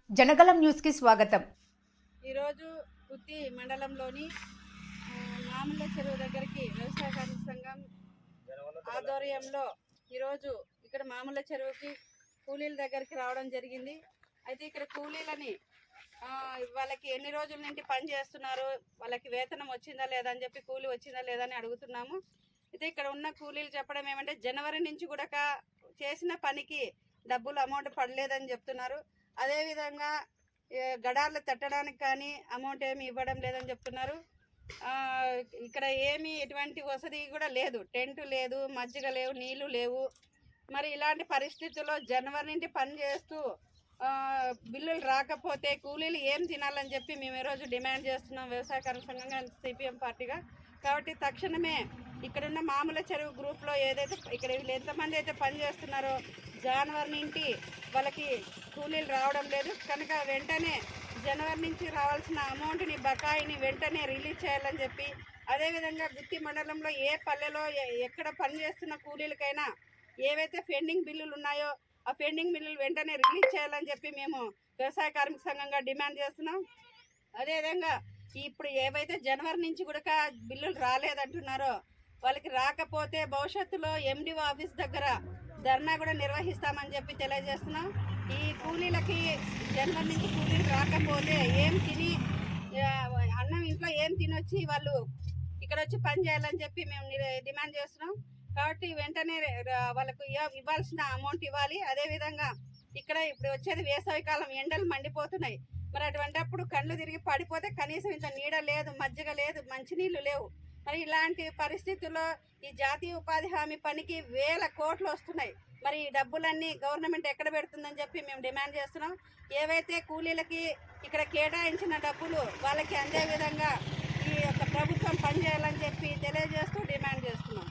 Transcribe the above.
Janagalam news కి స్వాగతం. ఈరోజు గుత్తి మండలంలోని మామూల చెరువు దగ్గరికి వ్యవసాయ కార్మిక సంఘం ఆధ్వర్యంలో ఈరోజు ఇక్కడ మామూల చెరువుకి కూలీల దగ్గరికి రావడం జరిగింది. అయితే ఇక్కడ కూలీలని వాళ్ళకి ఎన్ని రోజుల నుండి పని చేస్తున్నారు, వాళ్ళకి వేతనం వచ్చిందా లేదా అని చెప్పి కూలీ వచ్చిందా లేదా అని అడుగుతున్నాము. అయితే ఇక్కడ ఉన్న కూలీలు చెప్పడం ఏమంటే జనవరి నుంచి కూడా చేసిన పనికి డబ్బులు అమౌంట్ పడలేదని చెప్తున్నారు. అదేవిధంగా గడార్లు తట్టడానికి కానీ అమౌంట్ ఏమి ఇవ్వడం లేదని చెప్తున్నారు. ఇక్కడ ఏమి ఎటువంటి వసతి కూడా లేదు, టెంట్ లేదు, మజ్జిగ లేవు, నీళ్లు లేవు. మరి ఇలాంటి పరిస్థితుల్లో జనవరి నుండి పని చేస్తూ బిల్లులు రాకపోతే కూలీలు ఏం తినాలని చెప్పి మేము ఈరోజు డిమాండ్ చేస్తున్నాం వ్యవసాయ కార్మిక సంఘంగా సిపిఎం పార్టీగా. కాబట్టి తక్షణమే ఇక్కడున్న మామూల చెరువు గ్రూప్లో ఏదైతే ఇక్కడ వీళ్ళు ఎంతమంది అయితే పని చేస్తున్నారో జనవరి నుండి వాళ్ళకి కూలీలు రావడం లేదు కనుక వెంటనే జనవరి నుంచి రావాల్సిన అమౌంట్ని బకాయిని వెంటనే రిలీజ్ చేయాలని చెప్పి, అదేవిధంగా గుత్తి మండలంలో ఏ పల్లెలో ఎక్కడ పని చేస్తున్న కూలీలకైనా ఏవైతే పెండింగ్ బిల్లులు ఉన్నాయో ఆ పెండింగ్ బిల్లులు వెంటనే రిలీజ్ చేయాలని చెప్పి మేము వ్యవసాయ కార్మిక సంఘంగా డిమాండ్ చేస్తున్నాం. అదేవిధంగా ఇప్పుడు ఏవైతే జనవరి నుంచి కూడా బిల్లులు రాలేదంటున్నారో వాళ్ళకి రాకపోతే భవిష్యత్తులో ఎండిఓ ఆఫీస్ దగ్గర ధర్నా కూడా నిర్వహిస్తామని చెప్పి తెలియజేస్తున్నాం. ఈ కూలీలకి జనవరి నుంచి కూలీలు రాకపోతే ఏం తిని అన్నం ఇంట్లో ఏం తినొచ్చి వాళ్ళు ఇక్కడ వచ్చి పని చేయాలని చెప్పి మేము డిమాండ్ చేస్తున్నాం. కాబట్టి వెంటనే వాళ్ళకు ఇవ్వాల్సిన అమౌంట్ ఇవ్వాలి. అదేవిధంగా ఇక్కడ ఇప్పుడు వచ్చేది వేసవికాలం, ఎండలు మండిపోతున్నాయి. మరి అటువంటిప్పుడు కళ్ళు తిరిగి పడిపోతే కనీసం ఇంత నీడ లేదు, మజ్జిగ లేదు, మంచినీళ్ళు లేవు. మరి ఇలాంటి పరిస్థితుల్లో ఈ జాతీయ ఉపాధి హామీ పనికి వేల కోట్లు వస్తున్నాయి. మరి ఈ డబ్బులన్నీ గవర్నమెంట్ ఎక్కడ పెడుతుందని చెప్పి మేము డిమాండ్ చేస్తున్నాం. ఏవైతే కూలీలకి ఇక్కడ కేటాయించిన డబ్బులు వాళ్ళకి అందే విధంగా ఈ యొక్క ప్రభుత్వం పనిచేయాలని చెప్పి తెలియజేస్తూ డిమాండ్ చేస్తున్నాం.